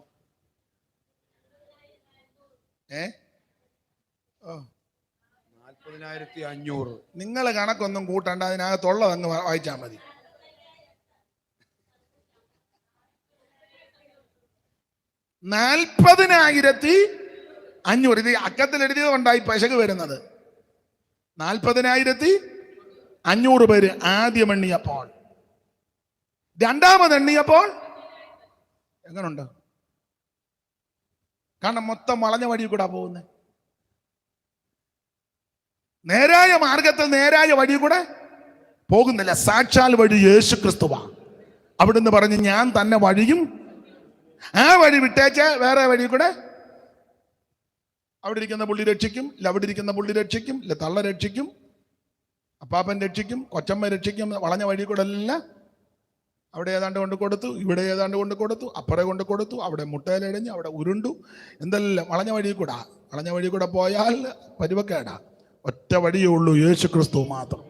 40,500. നിങ്ങൾ കണക്കൊന്നും കൂട്ടണ്ട, അതിനകത്തുള്ളത് അങ്ങ് വായിച്ചാൽ മതി. $40,500. ഇത് അക്കത്തിൽ എഴുതിയത് കൊണ്ടായി പശക് വരുന്നത്. 40,500 പേര് ആദ്യം എണ്ണിയപ്പോൾ. 2ാമത് എണ്ണിയപ്പോൾ എങ്ങനുണ്ട്? കാരണം മൊത്തം വളഞ്ഞ വഴി കൂടെ പോകുന്നത്. നേരായ മാർഗത്തിൽ നേരായ വഴി കൂടെ പോകുന്നില്ല. സാക്ഷാൽ വഴി യേശു ക്രിസ്തുവാ. അവിടുന്ന് പറഞ്ഞ് ഞാൻ തന്നെ വഴിയും, ആ വഴി വിട്ടേച്ച് വേറെ വഴി കൂടെ. അവിടെ ഇരിക്കുന്ന പുള്ളി രക്ഷിക്കും, ഇല്ല അവിടെ ഇരിക്കുന്ന പുള്ളി രക്ഷിക്കും, ഇല്ല തള്ള രക്ഷിക്കും, അപ്പാപ്പൻ രക്ഷിക്കും, കൊച്ചമ്മ രക്ഷിക്കും. വളഞ്ഞ വഴി കൂടെ എല്ലാം അവിടെ ഏതാണ്ട് കൊണ്ട് കൊടുത്തു, ഇവിടെ ഏതാണ്ട് കൊണ്ട് കൊടുത്തു, അപ്പുറം കൊണ്ട് കൊടുത്തു, അവിടെ മുട്ടയിലടിഞ്ഞ്, അവിടെ ഉരുണ്ടു, എന്തെല്ലാം വളഞ്ഞ വഴി കൂടെ പോയാൽ പരുവക്കേടാ. ഒറ്റ വഴിയേ ഉള്ളൂ, യേശു ക്രിസ്തു മാത്രം.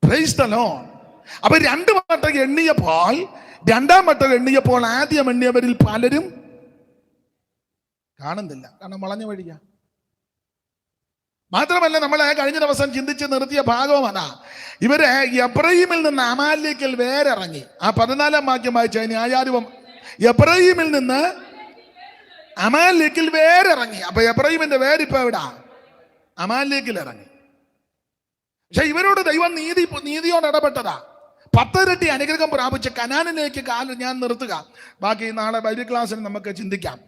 Praise the Lord. അപ്പൊ 2 വട്ടം എണ്ണിയപ്പോൾ, 2-ാം വട്ടം എണ്ണിയപ്പോൾ ആദ്യം എണ്ണിയവരിൽ പലരും കാണുന്നില്ല, കാരണം വളഞ്ഞ വഴിയാ. മാത്രമല്ല, നമ്മളെ കഴിഞ്ഞ ദിവസം ചിന്തിച്ച് നിർത്തിയ ഭാഗവും അതാ. ഇവര് എബ്രഹീമിൽ നിന്ന് അമാലേക്കിൽ വേരിറങ്ങി. ആ 14-ാം വാക്യം വായിച്ച ന്യായാധിപം. എബ്രഹീമിൽ നിന്ന് അമാലേക്കിൽ വേരിറങ്ങി. അപ്പൊ എബ്രഹീമിന്റെ വേരിപ്പോ എവിടാ? അമാലേക്കിൽ ഇറങ്ങി. പക്ഷെ ഇവരോട് ദൈവം നീതിയോട് ഇടപെട്ടതാ. 10 ഇരട്ടി അനുഗ്രഹം പ്രാപിച്ച് കനാനിലേക്ക് കാല് ഞാൻ നിർത്തുക. ബാക്കി നാളെ ബൈബിൾ ക്ലാസ്സിൽ നമുക്ക് ചിന്തിക്കാം.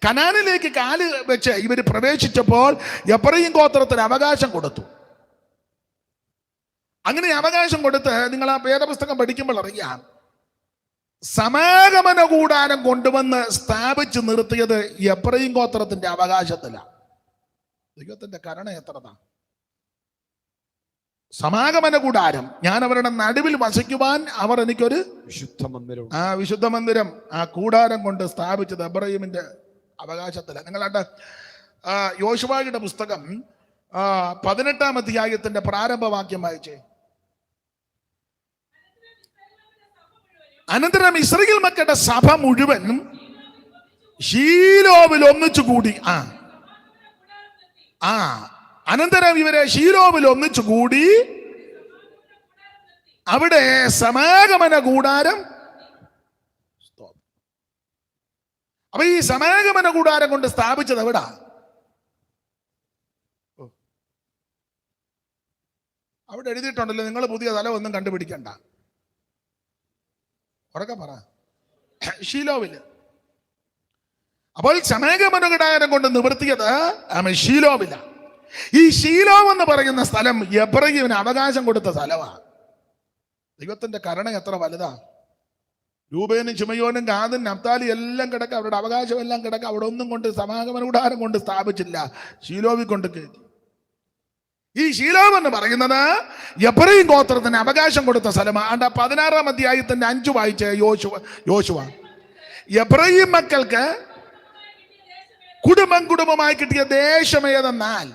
കനാനിലേക്ക് കാല് വെച്ച് ഇവർ പ്രവേശിച്ചപ്പോൾ എബ്രഹീം ഗോത്രത്തിന് അവകാശം കൊടുത്തു. അങ്ങനെ അവകാശം കൊടുത്ത് നിങ്ങൾ ആ വേദപുസ്തകം പഠിക്കുമ്പോൾ അറിയാം, സമാഗമന കൂടാരം കൊണ്ടുവന്ന് സ്ഥാപിച്ച് നിർത്തിയത് എബ്രഹീം ഗോത്രത്തിന്റെ അവകാശത്തിലാണ്. ദൈവത്തിന്റെ കരുണ എത്രതാ. സമാഗമന കൂടാരം, ഞാൻ അവരുടെ നടുവിൽ വസിക്കുവാൻ അവർ എനിക്കൊരു വിശുദ്ധ മന്ദിരം ആ കൂടാരം കൊണ്ട് സ്ഥാപിച്ചത് എബ്രഹീമിന്റെ അവകാശത്തിലാണ്. നിങ്ങളാണ്ട് യോശുവയുടെ പുസ്തകം 18-ാം അധ്യായത്തിന്റെ പ്രാരംഭവാക്യം വായിച്ചേ. അനന്തരം ഇസ്രായേൽ മക്കളുടെ സഭ മുഴുവൻ ശീലോവിൽ ഒന്നിച്ചുകൂടി. അനന്തരം ഇവരെ ശീലോവിൽ ഒന്നിച്ചുകൂടി അവിടെ സമാഗമന കൂടാരം. അപ്പൊ ഈ സമാഗമന കൂടാരം കൊണ്ട് സ്ഥാപിച്ചത് എവിടാ? അവിടെ എഴുതിയിട്ടുണ്ടല്ലോ, നിങ്ങൾ പുതിയ സ്ഥലം ഒന്നും കണ്ടുപിടിക്കണ്ട. ഉറക്കെ പറ, ശീലോവില്. അപ്പോൾ സമാഗമന കൂടാരം കൊണ്ട് നിവർത്തിയത് ശീലോവില. ഈ ശീലോവ് എന്ന് പറയുന്ന സ്ഥലം എബ്രഹീമിന് അവകാശം കൊടുത്ത സ്ഥലമാണ്. ദൈവത്തിന്റെ കരുണ എത്ര വലുതാ. രൂബേനും ശിമയോനും ഗാദും നഫ്താലി എല്ലാം കിടക്കുക, അവരുടെ അവകാശം എല്ലാം കിടക്കുക. അവിടെ ഒന്നും കൊണ്ട് സമാഗമന കൂടാരം കൊണ്ട് സ്ഥാപിച്ചില്ല, ശീലോവിൽ കൊണ്ട് കയറ്റി. ഈ ശീലോവ് എന്ന് പറയുന്നത് എബ്രഹീം ഗോത്രത്തിന് അവകാശം കൊടുത്ത സ്ഥലമാണ്. 16-ാം അധ്യായത്തിന്റെ 5 വായിച്ച യോശുവ. എബ്രഹീം മക്കൾക്ക് കുടുംബമായി കിട്ടിയ ദേശം ഏതെന്നാൽ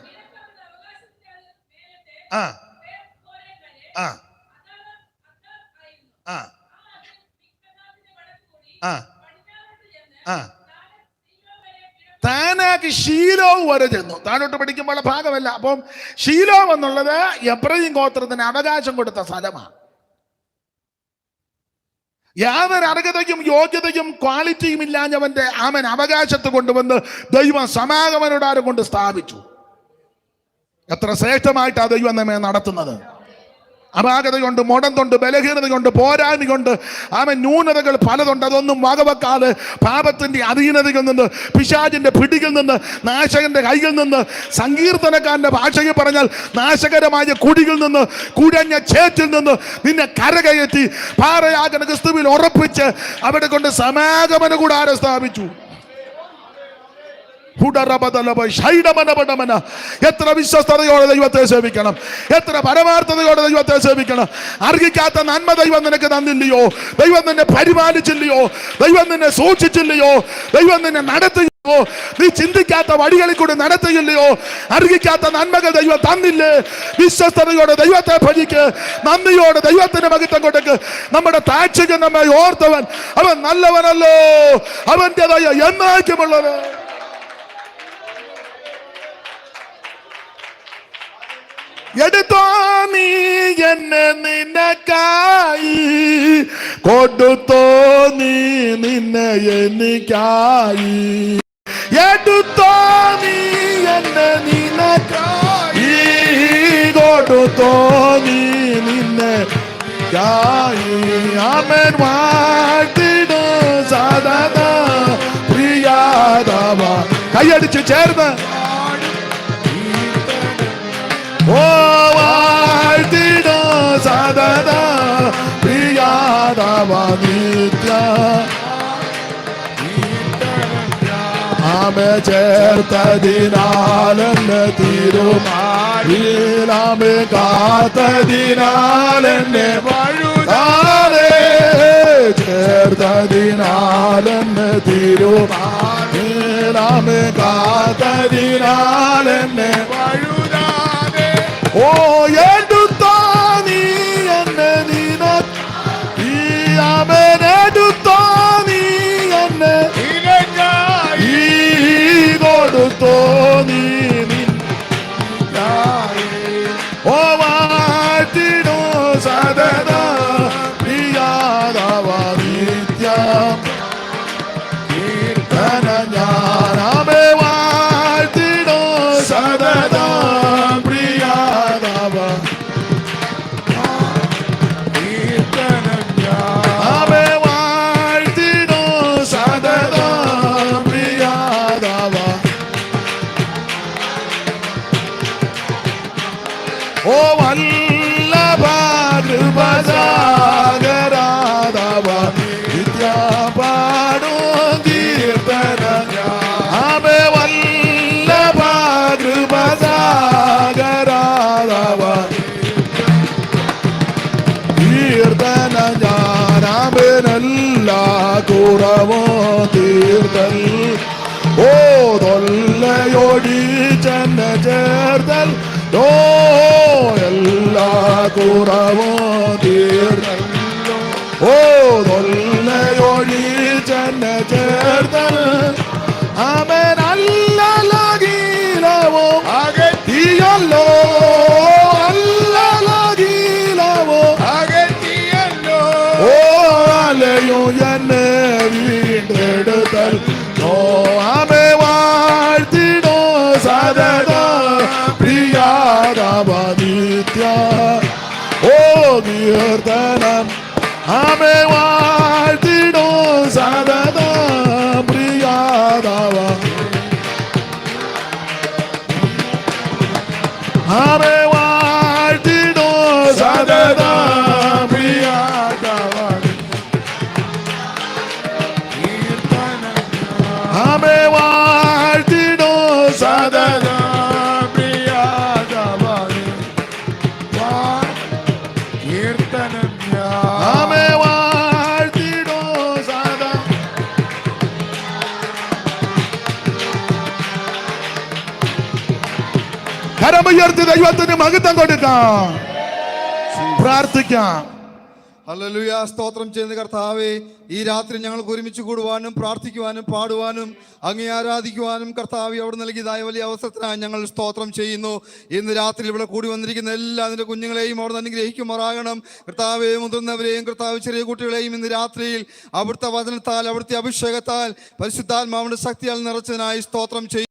താനാക്ക് ശീലോവ് വരെ ചെന്നു. താനോട്ട് പഠിക്കുമ്പോൾ ഭാഗമല്ല. അപ്പം ശീലോവ് എന്നുള്ളത് എബ്രഹീം ഗോത്രത്തിന് അവകാശം കൊടുത്ത സ്ഥലമാണ്. യാതൊരു അർഹതയും യോഗ്യതയും ക്വാളിറ്റിയും ഇല്ലാഞ്ഞവന്റെ അവകാശത്ത് കൊണ്ടുവന്ന് ദൈവം സമാഗമനോടാരം കൊണ്ട് സ്ഥാപിച്ചു. എത്ര ശ്രേഷ്ഠമായിട്ടാണ് ദൈവം നമ്മെ നടത്തുന്നത്. അപാകത കൊണ്ട്, മുടം കൊണ്ട്, ബലഹീനത കൊണ്ട്, പോരായ്മ കൊണ്ട്, ന്യൂനതകൾ പലതുണ്ട്. അതൊന്നും വകവെക്കാതെ പാപത്തിന്റെ അധീനതയിൽ നിന്ന്, പിശാചിന്റെ പിടിയിൽ നിന്ന്, നാശകന്റെ കൈയിൽ നിന്ന്, സങ്കീർത്തനക്കാരന്റെ ഭാഷയിൽ പറഞ്ഞാൽ നാശകരമായ കുടിയിൽ നിന്ന്, കുഴഞ്ഞ ചേറ്റിൽ നിന്ന് നിന്നെ കരകയറ്റി പാറയാകുന്ന ക്രിസ്തുവിൽ ഉറപ്പിച്ച് അവിടെ കൊണ്ട് സമാഗമന കൂടാരം സ്ഥാപിച്ചു. എത്ര വിശ്വസ്തയോടെ ദൈവത്തെ സേവിക്കണം, എത്ര പരമാർത്ഥതയോടെ ദൈവത്തെ സേവിക്കണം. അർഹിക്കാത്ത നന്മ ദൈവം നിനക്ക് തന്നില്ലയോ? ദൈവം നിന്നെ പരിപാലിച്ചില്ലയോ? ദൈവം നിന്നെ സൂക്ഷിച്ചില്ലയോ? ദൈവം നിന്നെ നടത്തിയോ? നീ ചിന്തിക്കാത്ത വഴികളിൽ കൂടി നടത്തിയില്ലയോ? അർഹിക്കാത്ത നന്മകൾ ദൈവം തന്നില്ലേ? വിശ്വസ്തയോടെ ദൈവത്തെ ഭജിക്ക്, നന്ദിയോടെ ദൈവത്തിന് മഹത്വം കൊടുക്ക്. നമ്മുടെ താഴ്ചയ്ക്ക് നമ്മെ ഓർത്തവൻ അവൻ നല്ലവനല്ലോ, അവന്റെ ദയ എന്നേക്കുമുള്ളത്. എടുത്തോ നീ എന്നെ നിനക്കായി, കൊടുത്തോ നീ നിന്നെ എനിക്കായി. എടുത്തോ നീ എന്നെ നിനക്കായി, കൊടുത്തോ നീ നിന്നെ ആമേൻ. വാഴ്ത്തിട് സദാ പ്രിയാദവ. കൈയടിച്ച് ചേർന്ന് ഓ വാഴ്ത്തിട സദാ പ്രിയാദവ നിത്യ. ആമേ ചേർത്തതിനാൽ എന്നെ തിരുമാറിയിലാമേ കാത്തതിനാൽ എന്നെ വഴുതാതെ ചേർത്തതിനാൽ എന്നെ തിരുമാറിയിലാമേ കാത്തതിനാൽ എന്നെ വഴുതാതെ ഓ എടുത്തോ നീ എന്നെ ഈ ആമേനെടുത്തോ നീ എന്നെ ഈ കൊടുത്തോ നീ ഓ വാഴ്ത്തിടോ സദാ പ്രിയാദവ നിത്യം കീർത്തന ഞാനാമേ വാഴ്ത്തിടോ സദാ പ്രിയാദവ ആമേ വാഴ്ത്തിടോ സദാ പ്രിയാദവ ഓ വല്ലഭ കൃപസാഗരാധവ വിദ്യാപാടോ കീർത്തന ആമേ വല്ലഭ കൃപസാഗരാധവ കീർത്തന ഞാനാമേനെല്ലാ കുറവോ തീർത്തൽ ഓ തൊല്ലയൊഴിച്ചെന്നെ ചേർത്തൽ ഓ എല്ലാ കുറവോ തീർത്തൽ ഓ തൊല്ലയൊഴിച്ചെന്നെ ചേർത്തൽ ആമേൻ അല്ലലകീലവോ അകറ്റിയല്ലോ അല്ലലകീലവോ അകറ്റിയല്ലോ ഓ അലയോ എന്നെ വീണ്ടെടുത്തൽ ഓ ആമേ വാഴ്ത്തിടോ സദാ പ്രിയാദവ നിത്യ ഓ കീർത്തനം ആമേ വാഴ്ത്തിടോ സദാ പ്രിയാദവ ആമേ വാഴ്ത്തിടോ സദാ പ്രിയാദവ ആമേ വാഴ്ത്തിടോ സദാ പ്രിയാദവ കീർത്തനം ആമേ വാഴ്ത്തിടോ സദാ കരമുയർത്തി ദൈവത്തിന് മഹത്വം കൊടുക്കാം പ്രാർത്ഥിക്കാം ഹല്ലേലൂയ. സ്തോത്രം ചെയ്യുന്ന കർത്താവേ, ഈ രാത്രി ഞങ്ങൾക്ക് ഒരുമിച്ച് കൂടുവാനും പ്രാർത്ഥിക്കുവാനും പാടുവാനും അങ്ങേ ആരാധിക്കുവാനും കർത്താവേ അവിടെ നൽകിയതായ വലിയ അവസരത്തിനായി ഞങ്ങൾ സ്തോത്രം ചെയ്യുന്നു. ഇന്ന് രാത്രി ഇവിടെ കൂടി വന്നിരിക്കുന്ന എല്ലാ അതിൻ്റെ കുഞ്ഞുങ്ങളെയും അവിടെ അനുഗ്രഹിക്കുമാറാകണം. കർത്താവേ, മുതിർന്നവരെയും കർത്താവ് ചെറിയ കുട്ടികളെയും ഇന്ന് രാത്രിയിൽ അവിടുത്തെ വചനത്താൽ അവിടുത്തെ അഭിഷേകത്താൽ പരിശുദ്ധാത്മാവിന്റെ ശക്തിയാൽ നിറച്ചതിനായി സ്തോത്രം ചെയ്യും.